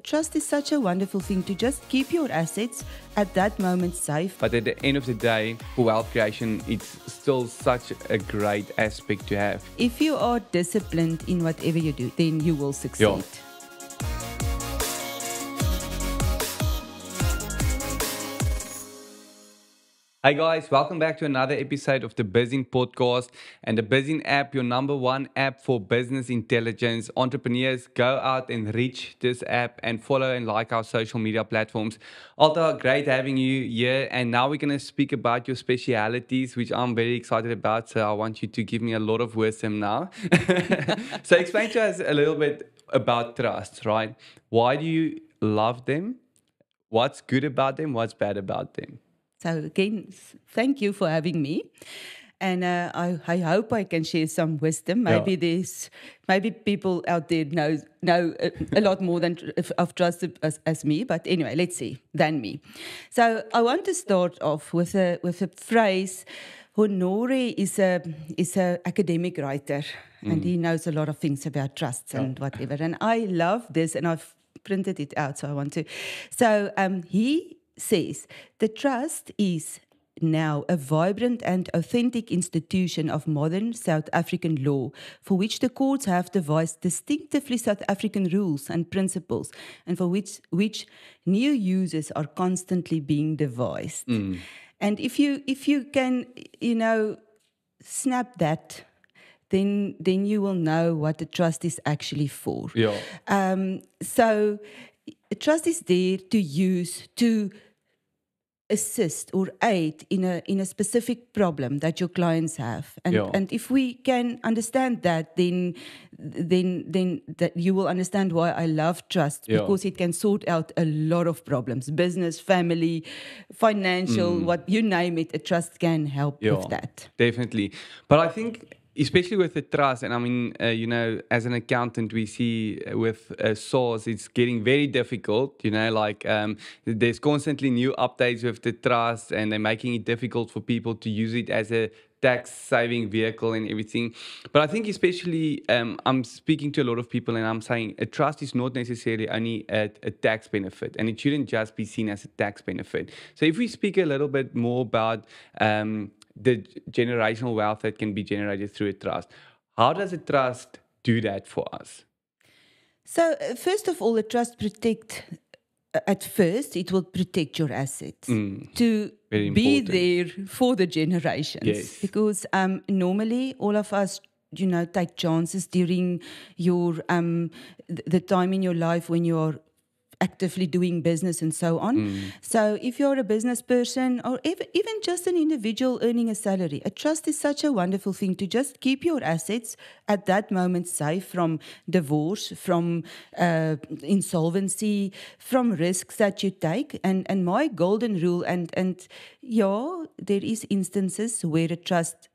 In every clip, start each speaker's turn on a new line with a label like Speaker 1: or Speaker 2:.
Speaker 1: Trust is such a wonderful thing to just keep your assets at that moment safe.
Speaker 2: But at the end of the day, for wealth creation, it's still such a great aspect to have.
Speaker 1: If you are disciplined in whatever you do, then you will succeed.
Speaker 2: Yeah. Hey guys, welcome back to another episode of the Bizing Podcast. And the Bizing app, your number one app for business intelligence. Entrepreneurs, go out and reach this app and follow and like our social media platforms. Alta, great having you here. And now we're going to speak about your specialities, which I'm very excited about. So I want you to give me a lot of wisdom now. So explain to us a little bit about trust, right? Why do you love them? What's good about them? What's bad about them?
Speaker 1: So again, thank you for having me. And I hope I can share some wisdom. Maybe people out there know a lot more of trust as me. But anyway, let's see, than me. So I want to start off with a phrase. Honore is a academic writer, and he knows a lot of things about trusts and whatever. And I love this, and I've printed it out, so I want to. So he says, the trust is now a vibrant and authentic institution of modern South African law, for which the courts have devised distinctively South African rules and principles, and for which new uses are constantly being devised. And if you can, snap that, then you will know what the trust is actually for.
Speaker 2: Yeah.
Speaker 1: So trust is there to use to assist or aid in a specific problem that your clients have, and if we can understand that, then that you will understand why I love trust, because it can sort out a lot of problems, business, family, financial, what you name it. A trust can help with that.
Speaker 2: Definitely. But I think, especially with the trust, and I mean, as an accountant, we see with SARS, it's getting very difficult, there's constantly new updates with the trust, and they're making it difficult for people to use it as a tax-saving vehicle and everything. But I think especially, I'm speaking to a lot of people, and I'm saying a trust is not necessarily only a tax benefit, and it shouldn't just be seen as a tax benefit. So if we speak a little bit more about the generational wealth that can be generated through a trust, how does a trust do that for us?
Speaker 1: So first of all, a trust at first, it will protect your assets to be there for the generations.
Speaker 2: Yes.
Speaker 1: Because normally all of us, take chances during your the time in your life when you are actively doing business and so on. So if you're a business person, or even just an individual earning a salary, a trust is such a wonderful thing to just keep your assets at that moment safe from divorce, from insolvency, from risks that you take. And my golden rule, and there is instances where a trust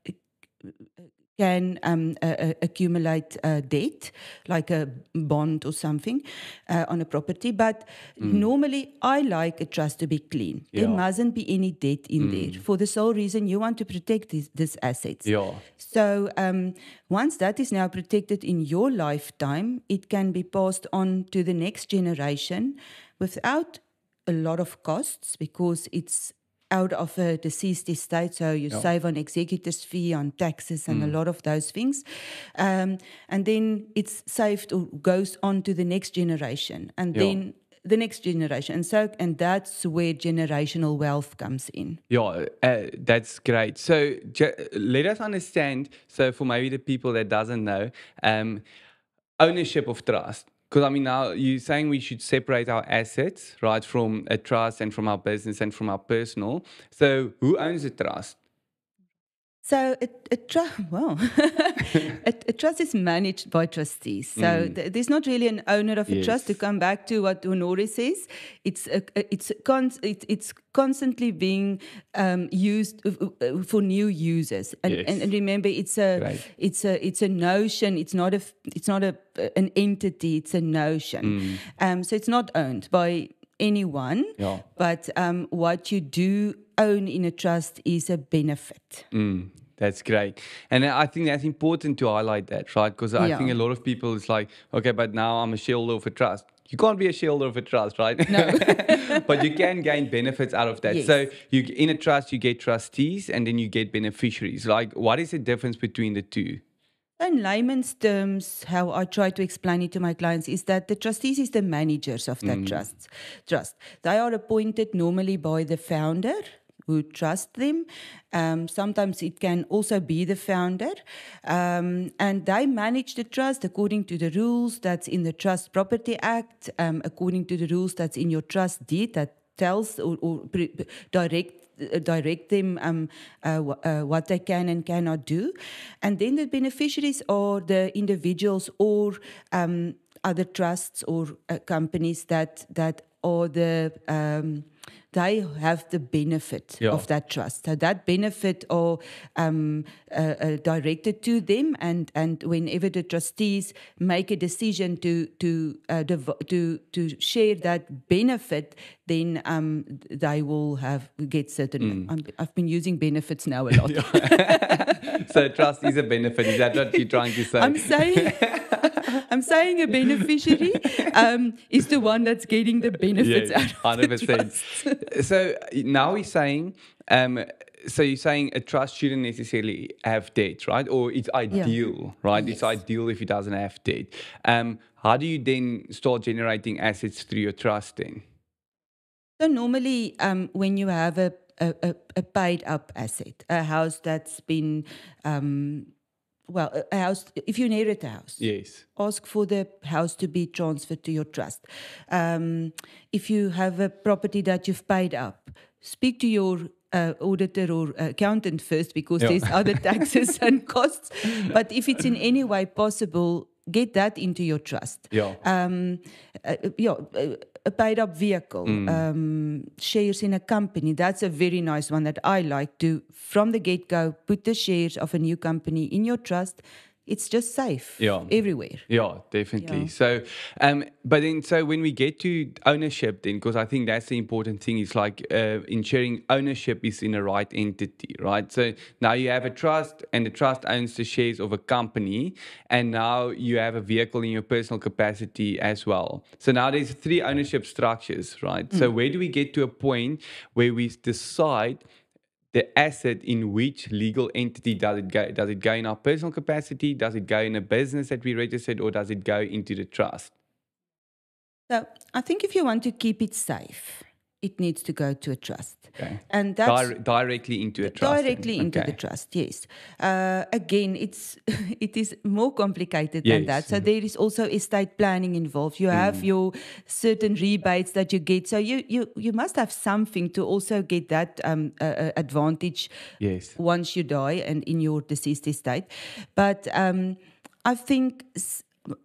Speaker 1: can accumulate debt, like a bond or something on a property. But normally, I like a trust to be clean. There mustn't be any debt in there, for the sole reason you want to protect these assets. So once that is now protected in your lifetime, it can be passed on to the next generation without a lot of costs, because it's out of a deceased estate, so you save on executor's fee, on taxes, and a lot of those things. And then it's saved or goes on to the next generation, and then the next generation. And that's where generational wealth comes in.
Speaker 2: That's great. So let us understand, so for maybe the people that doesn't know, ownership of trust. Because, I mean, now you're saying we should separate our assets, right, from a trust and from our business and from our personal. So who owns the trust?
Speaker 1: So a trust is managed by trustees. So there's not really an owner of a trust. To come back to what Honore says, it's constantly being used for new users. And remember, it's a notion. It's not an entity. It's a notion. So it's not owned by anyone. But what you do own in a trust is a benefit.
Speaker 2: That's great. And I think that's important to highlight that, right? Because I think a lot of people, it's like, okay, but now I'm a shareholder of a trust. You can't be a shareholder of a trust, right?
Speaker 1: No.
Speaker 2: But you can gain benefits out of that.
Speaker 1: Yes.
Speaker 2: So in a trust, you get trustees and then you get beneficiaries. Like, what is the difference between the two?
Speaker 1: In layman's terms, how I try to explain it to my clients is that the trustees is the managers of that trust. They are appointed normally by the founder who trust them. Sometimes it can also be the founder. And they manage the trust according to the rules that's in the Trust Property Act, according to the rules that's in your trust deed that tells or direct them what they can and cannot do. And then the beneficiaries are the individuals or other trusts or companies that are they have the benefit of that trust. So that benefit are directed to them, and whenever the trustees make a decision to share that benefit, then they will get certain. I've been using benefits now a lot.
Speaker 2: So trust is a benefit. Is that what you're trying to say?
Speaker 1: I'm saying a beneficiary is the one that's getting the benefits out of 100%. The trust.
Speaker 2: So now we're saying, so you're saying a trust shouldn't necessarily have debt, right? Or it's ideal, right? Yes. It's ideal if it doesn't have debt. How do you then start generating assets through your trust then?
Speaker 1: So normally when you have a paid up asset, a house that's been... a house, if you inherit a house,
Speaker 2: yes,
Speaker 1: ask for the house to be transferred to your trust. If you have a property that you've paid up, speak to your auditor or accountant first, because there's other taxes and costs. But if it's in any way possible, get that into your trust. A paid up vehicle, shares in a company. That's a very nice one that I like to, from the get-go, put the shares of a new company in your trust. It's just safe everywhere.
Speaker 2: Yeah, definitely. Yeah. So, but then, so when we get to ownership then, because I think that's the important thing, is like ensuring ownership is in the right entity, right? So now you have a trust and the trust owns the shares of a company, and now you have a vehicle in your personal capacity as well. So now there's 3 ownership structures, right? So where do we get to a point where we decide the asset in which legal entity does it go? Does it go in our personal capacity? Does it go in a business that we registered? Or does it go into the trust?
Speaker 1: So I think if you want to keep it safe, it needs to go to a trust.
Speaker 2: Okay.
Speaker 1: And that's
Speaker 2: directly into a trust.
Speaker 1: Directly into the trust, yes. Again, it is more complicated than that. So there is also estate planning involved. You have your certain rebates that you get. So you must have something to also get that advantage once you die and in your deceased estate. But I think...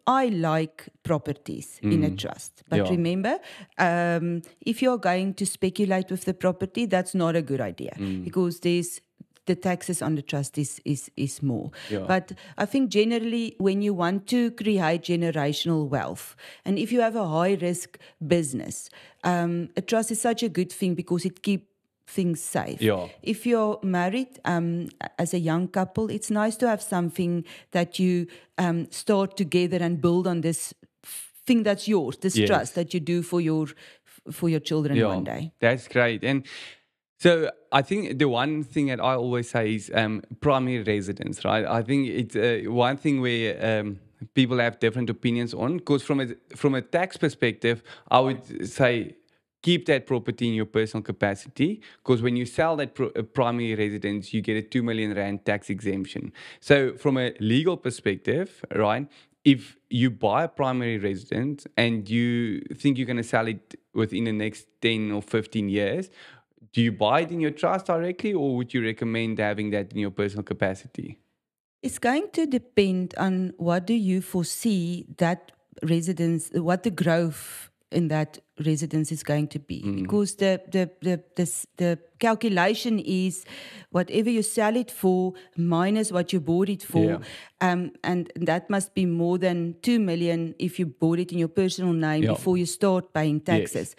Speaker 1: I like properties in a trust. But remember, if you're going to speculate with the property, that's not a good idea because the taxes on the trust is more. But I think generally when you want to create generational wealth, and if you have a high-risk business, a trust is such a good thing because it keeps things safe. If you're married as a young couple, it's nice to have something that you start together and build on this thing that's yours, this trust that you do for your children one day.
Speaker 2: That's great. And so I think the one thing that I always say is primary residence, right? I think it's one thing where people have different opinions on, because from a tax perspective, I would say keep that property in your personal capacity, because when you sell that primary residence, you get a 2 million rand tax exemption. So from a legal perspective, right, if you buy a primary residence and you think you're going to sell it within the next 10 or 15 years, do you buy it in your trust directly, or would you recommend having that in your personal capacity?
Speaker 1: It's going to depend on what do you foresee that residence, what the growth in that residence is going to be, because the calculation is whatever you sell it for minus what you bought it for, and that must be more than 2 million if you bought it in your personal name before you start paying taxes.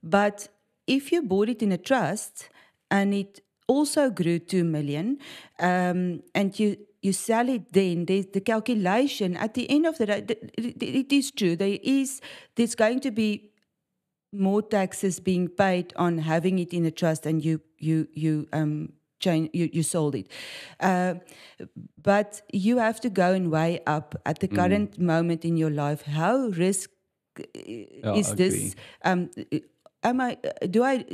Speaker 1: But if you bought it in a trust and it also grew 2 million, and you you sell it, then there's the calculation at the end of the day. It is true. There's going to be more taxes being paid on having it in a trust, and you sold it. But you have to go and weigh up at the current moment in your life, how risk is this? Do I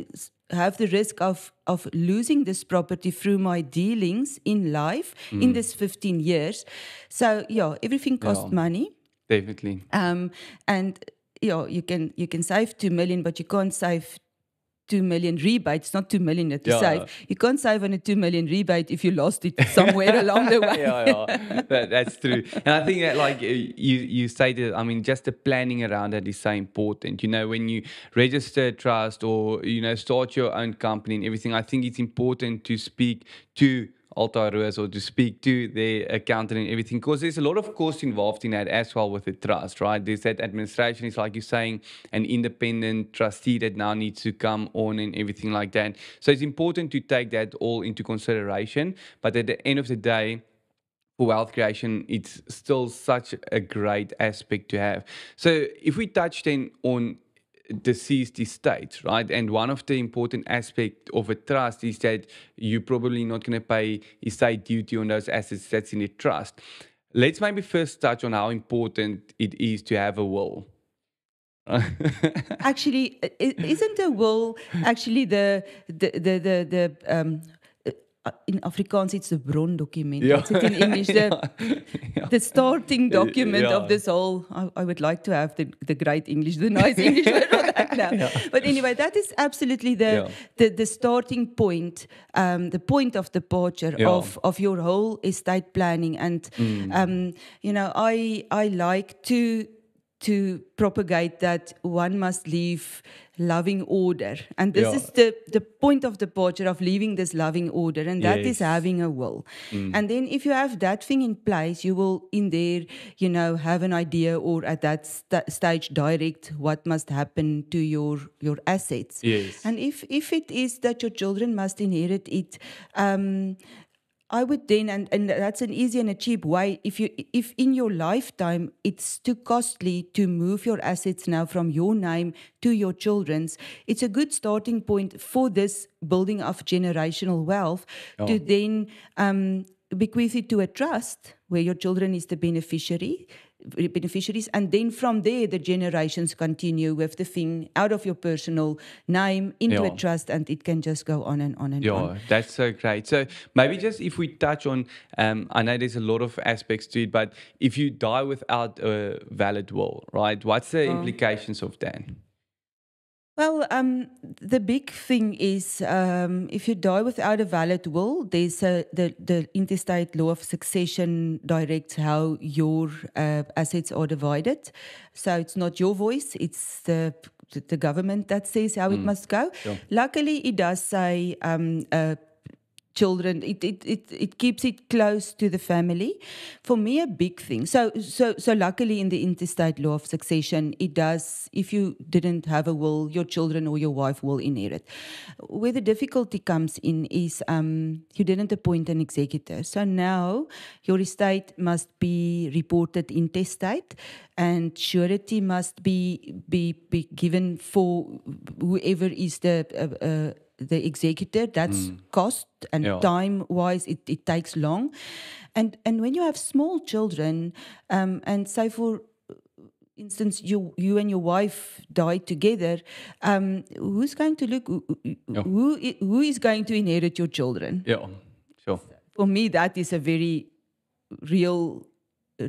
Speaker 1: have the risk of losing this property through my dealings in life in this 15 years? So everything costs money.
Speaker 2: Definitely.
Speaker 1: And you can save 2 million, but you can't save 2 million rebate. It's not 2 million that you save. You can't save on a 2 million rebate if you lost it somewhere along the way.
Speaker 2: That's true. And I think that, like you stated, I mean, just the planning around that is so important. When you register a trust or, start your own company and everything, I think it's important to speak to Alta Roos or to speak to their accountant and everything, because there's a lot of cost involved in that as well with the trust, right? There's that administration, it's like you're saying, an independent trustee that now needs to come on and everything like that. So it's important to take that all into consideration. But at the end of the day, for wealth creation, it's still such a great aspect to have. So if we touch then on deceased estates, right? And one of the important aspects of a trust is that you're probably not going to pay estate duty on those assets that's in the trust. Let's maybe first touch on how important it is to have a will.
Speaker 1: Actually, isn't a will actually the in Afrikaans it's the brondocument. What's it in English? The starting document of this whole. I would like to have the great English, the nice English word of that now. But anyway, that is absolutely the starting point, the point of departure of your whole estate planning. And I like to propagate that one must leave loving order, and this is the point of departure of leaving this loving order, and that is having a will. And then if you have that thing in place, you will in there have an idea, or at that stage direct what must happen to your assets. And if it is that your children must inherit it, I would then, and that's an easy and a cheap way, if in your lifetime it's too costly to move your assets now from your name to your children's, it's a good starting point for this building of generational wealth to then bequeath it to a trust where your children is the beneficiaries, and then from there the generations continue with the thing out of your personal name into a trust, and it can just go on and on and on.
Speaker 2: Yeah, that's so great. So maybe just if we touch on, I know there's a lot of aspects to it, but if you die without a valid will, right, what's the implications of that?
Speaker 1: Well, the big thing is if you die without a valid will, there's the interstate law of succession directs how your assets are divided. So it's not your voice, it's the government that says how it must go. Sure. Luckily, it does say children, it keeps it close to the family. For me, a big thing. So luckily in the interstate law of succession, it does, if you didn't have a will, your children or your wife will inherit. Where the difficulty comes in is you didn't appoint an executor. So now your estate must be reported intestate, and surety must be given for whoever is the executor. That's cost and time-wise, it takes long. And when you have small children, and say for instance, you and your wife died together, who's going to look? Who is going to inherit your children?
Speaker 2: Yeah, sure.
Speaker 1: For me, that is a very real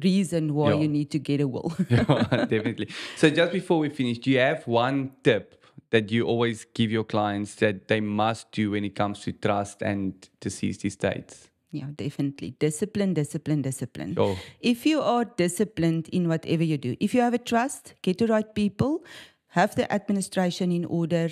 Speaker 1: reason why you need to get a will.
Speaker 2: Definitely. So just before we finish, do you have one tip that you always give your clients that they must do when it comes to trust and deceased estates?
Speaker 1: Yeah, definitely. Discipline.
Speaker 2: Sure.
Speaker 1: If you are disciplined in whatever you do, if you have a trust, get the right people, have the administration in order.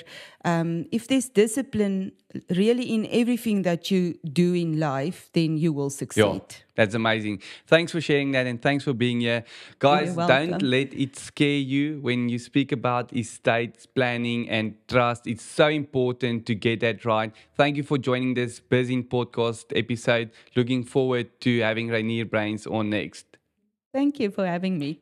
Speaker 1: If there's discipline really in everything that you do in life, then you will succeed.
Speaker 2: Yeah, that's amazing. Thanks for sharing that and thanks for being here. Guys,
Speaker 1: You're
Speaker 2: don't
Speaker 1: welcome.
Speaker 2: let it scare you when you speak about estate planning and trust. It's so important to get that right. Thank you for joining this Buzzing podcast episode. Looking forward to having Rainier Brains on next.
Speaker 1: Thank you for having me.